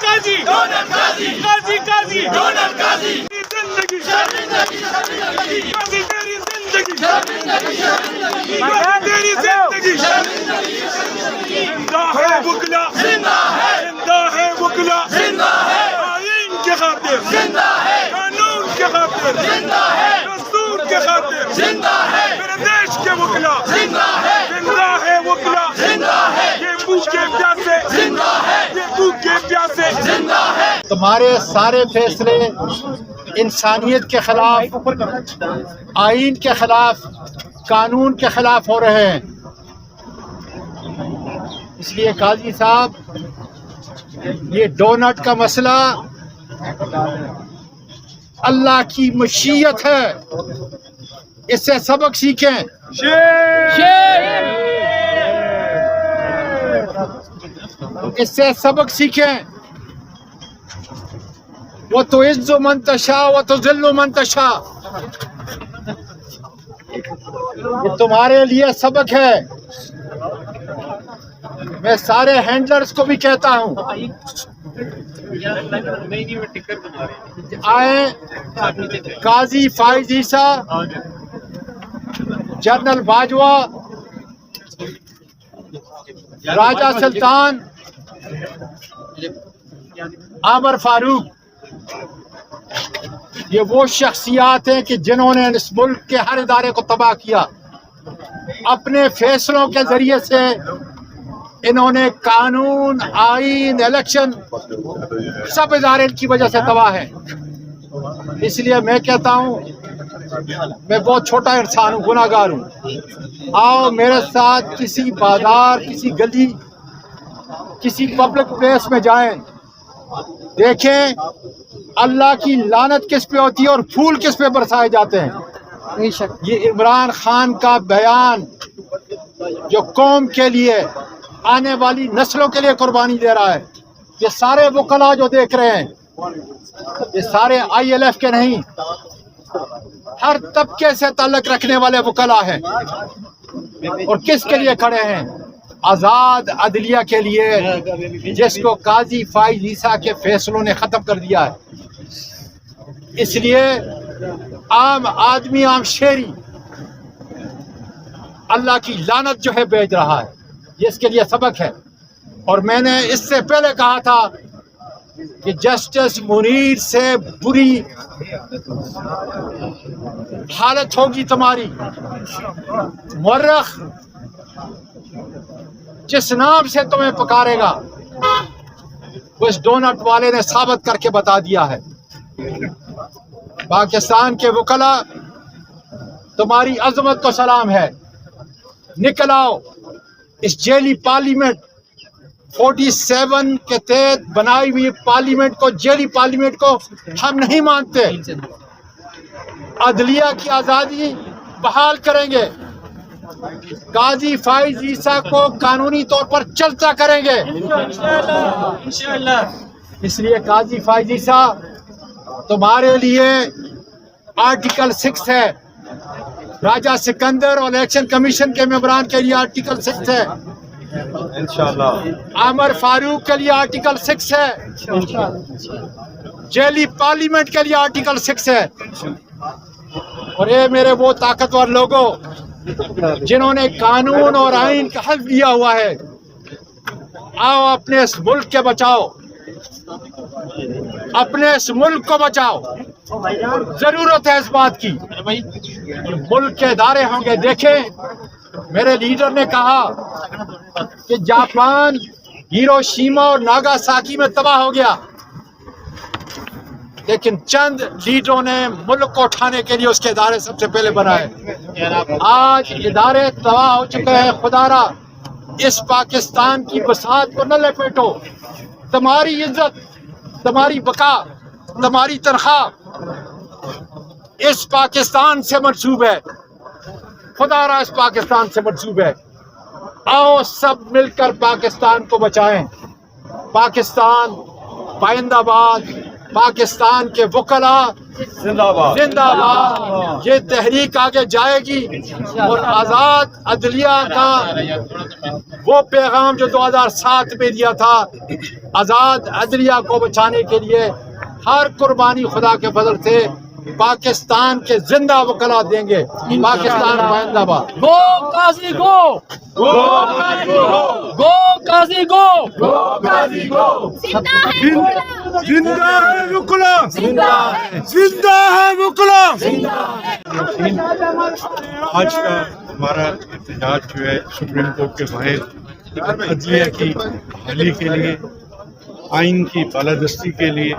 قاضی Donald قاضی قاضی قاضی Donald قاضی زندگی شرمندگی شرمندگی قاضی تیری زندگی شرمندگی شرمندگی قاضی تیری زندگی شرمندگی شرمندگی زندہ ہے وکلا زندہ ہے زندہ ہے وکلا زندہ ہے آئین کے خاطر زندہ ہے قانون کے خاطر زندہ ہے دستور کے خاطر زندہ ہے میرے دیش کے وکلا زندہ ہے زندہ ہے وکلا زندہ ہے یہ بھوکے پیاسے زندہ ہے یہ بھوکے پیاسے زندہ ہے تمہارے سارے فیصلے انسانیت کے خلاف، آئین کے خلاف، قانون کے خلاف ہو رہے ہیں۔ اس لیے قاضی صاحب، یہ ڈونٹ کا مسئلہ اللہ کی مشیت ہے، اس سے سبق سیکھیں۔ اس سے سبق سیکھیں۔ وَتُعِزُّ مَن تَشَاءُ وَتُذِلُّ مَن تَشَاءُ، یہ تمہارے لیے سبق ہے۔ میں سارے ہینڈلرز کو بھی کہتا ہوں، آئیں قاضی فائز عیسیٰ، جنرل باجوہ، راجہ سلطان، عامر فاروق، یہ وہ شخصیات ہیں کہ جنہوں نے اس ملک کے ہر ادارے کو تباہ کیا۔ اپنے فیصلوں کے ذریعے سے انہوں نے قانون، آئین، الیکشن، سب ادارے کی وجہ سے تباہ ہیں۔ اس لیے میں کہتا ہوں، میں بہت چھوٹا انسان ہوں، گناہ گار ہوں، آؤ میرے ساتھ کسی بازار، کسی گلی، کسی پبلک پلیس میں جائیں، دیکھیں اللہ کی لعنت کس پہ ہوتی ہے اور پھول کس پہ برسائے جاتے ہیں۔ یہ عمران خان کا بیان جو قوم کے لیے، آنے والی نسلوں کے لیے قربانی دے رہا ہے، یہ سارے وکلا جو دیکھ رہے ہیں، یہ سارے آئی ایل ایف کے نہیں، ہر طبقے سے تعلق رکھنے والے وکلا ہیں، اور کس کے لیے کھڑے ہیں؟ آزاد عدلیہ کے لیے، جس کو قاضی فائز عیسیٰ کے فیصلوں نے ختم کر دیا ہے۔ اس لیے عام آدمی، عام شہری اللہ کی لعنت جو ہے بھیج رہا ہے، یہ اس کے لیے سبق ہے۔ اور میں نے اس سے پہلے کہا تھا کہ جسٹس منیر سے بری حالت ہوگی تمہاری۔ مورخ جس نام سے تمہیں پکارے گا، وہ اس ڈونٹ والے نے ثابت کر کے بتا دیا ہے۔ پاکستان کے وکلا، تمہاری عظمت کو سلام ہے۔ نکل آؤ، اس جیلی پارلیمنٹ 47 کے تحت بنائی ہوئی پارلیمنٹ کو، جیلی پارلیمنٹ کو ہم نہیں مانتے۔ عدلیہ کی آزادی بحال کریں گے، قاضی فائز عیسیٰ کو قانونی طور پر چلتا کریں گے۔ اس لیے قاضی فائز عیسیٰ، تمہارے لیے آرٹیکل 6 ہے، راجہ سکندر اور الیکشن کمیشن کے ممبران کے لیے آرٹیکل 6 ہے، عامر فاروق کے لیے آرٹیکل 6 ہے، جیلی پارلیمنٹ کے لیے آرٹیکل 6 ہے۔ اور یہ میرے وہ طاقتور لوگوں جنہوں نے قانون اور آئین کا حلف لیا ہوا ہے، آؤ اپنے اس ملک کے بچاؤ، اپنے اس ملک کو بچاؤ۔ ضرورت ہے اس بات کی، ملک کے ادارے ہوں گے۔ دیکھیں، میرے لیڈر نے کہا کہ جاپان ہیروشیما اور ناگاساکی میں تباہ ہو گیا، لیکن چند لیڈروں نے ملک کو اٹھانے کے لیے اس کے ادارے سب سے پہلے بنائے۔ آج ادارے تباہ ہو چکے ہیں۔ خدا را اس پاکستان کی بساط کو نہ لپیٹو۔ تمہاری عزت، تمہاری بقا، تمہاری تنخواہ اس پاکستان سے منسوب ہے۔ خدا را اس پاکستان سے منسوب ہے۔ آؤ سب مل کر پاکستان کو بچائیں۔ پاکستان پائندہ باد، پاکستان کے وکلاء زندہ باد. یہ تحریک آگے جائے گی اور آزاد عدلیہ کا وہ پیغام جو 2007 میں دیا تھا، آزاد عدلیہ کو بچانے کے لیے ہر قربانی خدا کے فضل سے پاکستان کے زندہ وکلاء دیں گے. پاکستان زندہ باد. گو قاضی گو، گو قاضی گو، زندہ ہے وکلا، زندہ ہے وکلا. آج کا ہمارا احتجاج جو ہے سپریم کورٹ کے باہر عدلیہ کی بحالی کے لیے، آئین کی بالادستی کے لیے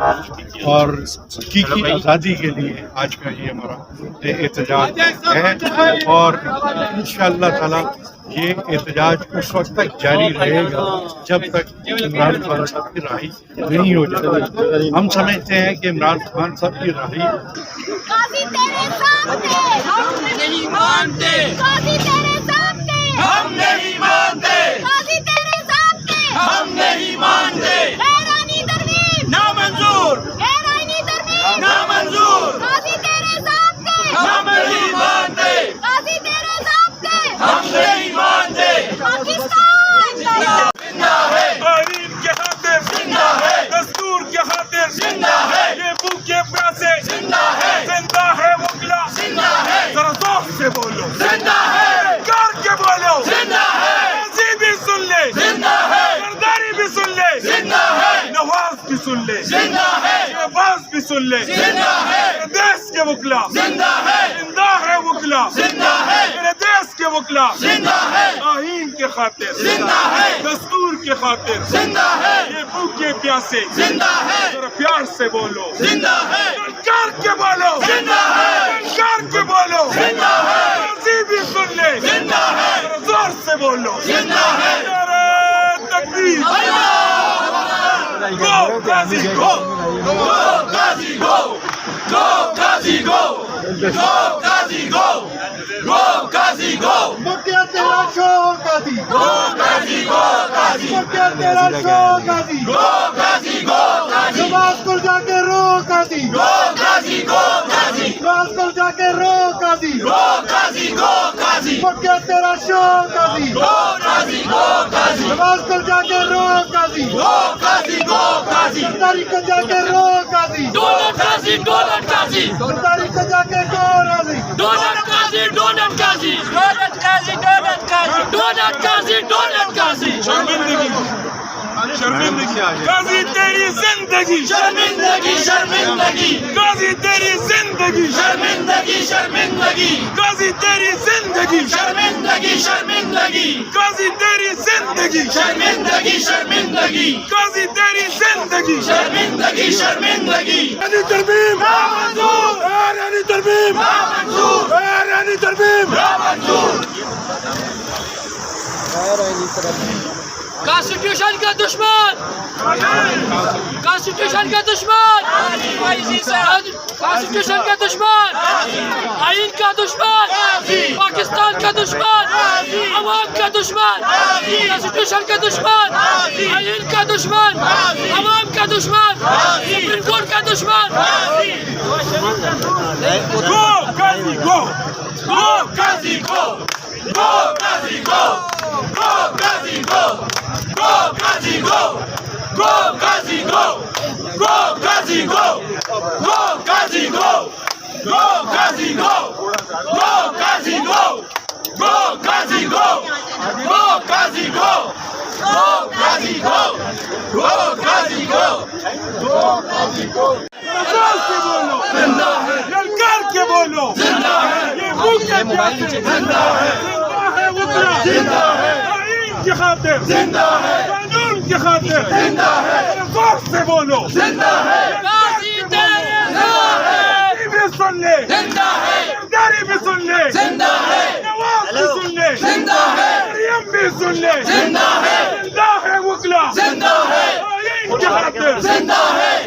اور حقیقی آزادی کے لیے آج کا یہ ہمارا احتجاج ہے. اور انشاءاللہ تعالی یہ احتجاج اس وقت تک جاری رہے گا جب تک عمران خان صاحب کی رہائی نہیں ہو جائے. ہم سمجھتے ہیں کہ عمران خان صاحب کی رہائی قاضی تیرے سامنے ہم نہیں مانتے، قاضی تیرے سامنے ہم نہیں مانتے، قاضی تیرے سامنے ہم نہیں مانتے. حیرانی ترمیم نامنظور، حیرانی ترمیم نامنظور، قاضی تیرے سامنے ہم نہیں مانتے، قاضی تیرے سامنے ہم نہیں مانتے. پاکستان زندہ ہے، آئین کے خاطر، زندہ ہے، دستور کے خاطر، زندہ ہے، یہ بھوکے پیاسے، زندہ ہے، زندہ ہے وکلا. زندہ ہے، ذرا زور سے بولو، زندہ ہے، کر کے بولو. زندہ ہے، قاضی بھی سن لے، زندہ ہے، سرداری بھی سن لے، زندہ ہے، نواز بھی سن لے، زندہ ہے، شہباز بھی سن لے. زندہ ہے، میرے دیش کے وکلا، زندہ ہے، زندہ ہے وکلا، زندہ ہے، میرے دیش کے وکلا. زندہ ہے، آئین کے خاطر، زندہ ہے، دستور کے خاطر، زندہ ہے، یہ بھوکے پیاسے، زندہ ہے، ذرا پیار سے بولو، زندہ ہے، کر کے بولو، زندہ ہے، کر کے بولو. زندہ ہے، قاضی بھی سن لے، زندہ ہے، ذرا زور سے بولو. زندہ ہے. نعرہ تکبیر. گو قاضی گو. گو قاضی گو، گو قاضی گو، گو قاضی گو، گو قاضی گو، تیرا شو قاضی، گو قاضی گو قاضی، تیرا شو قاضی، گو قاضی گو قاضی، نماز کو جا کے رو قاضی، گو قاضی گو قاضی، نماز کو جا کے رو قاضی، گو قاضی گو قاضی، تیرا شو قاضی، گو قاضی گو قاضی، نماز کو جا کے رو قاضی، گو قاضی گو قاضی، تاریخ کو جا کے رو قاضی، ڈونٹ قاضی، ڈونٹ قاضی، تاریخ کو جا کے رو قاضی. Don't Qazi, don't Qazi, don't Qazi, don't Qazi, don't Qazi, don't قاضی. شرمندگی، شرمندگی. قاضی تیری زندگی، شرمندگی، شرمندگی، قاضی تیری زندگی، شرمندگی، شرمندگی، قاضی تیری زندگی، شرمندگی، شرمندگی، قاضی تیری زندگی، شرمندگی، شرمندگی، قاضی تیری زندگی. شرمندگی، شرمندگی. رانی ترمیم، نامنظور، رانی ترمیم، نامنظور، رانی ترمیم. نامنظور. کانسٹیٹیوشن کا دشمن، کانسٹیٹیوشن کا دشمن، کانسٹیٹیوشن کا دشمن، آئین کا دشمن، پاکستان کا دشمن، عوام کا دشمن، کانسٹیٹیوشن کا دشمن، آئین کا دشمن، عوام کا دشمن، سپریم کورٹ کا دشمن. گو قاضی گو. گو قاضی گو، گو قاضی گو، گو قاضی گو، گو قاضی گو، گو قاضی گو، گو قاضی گو، گو قاضی گو، گو قاضی گو، گو قاضی گو، گو قاضی گو، گو قاضی گو، گو قاضی گو، گو قاضی گو، گو قاضی گو. زور سے بولو، زندہ ہے، للکار کے بولو. زندہ ہے، یہ بھوکے پیاسے، زندہ ہے، زندہ ہے وکلا. زندہ ہے، آئین کی خاطر، زندہ ہے، قانون کی خاطر، زندہ ہے، زور سے بولو. زندہ ہے، قاضی تیرے زندہ ہے، قاضی بھی سن لے، زندہ ہے، سرداری بھی سن لے، زندہ ہے، نواز بھی سن لے، زندہ ہے، مریم بھی سن لے. زندہ ہے، زندہ ہے وکلا. زندہ ہے، آئین کی خاطر، زندہ ہے،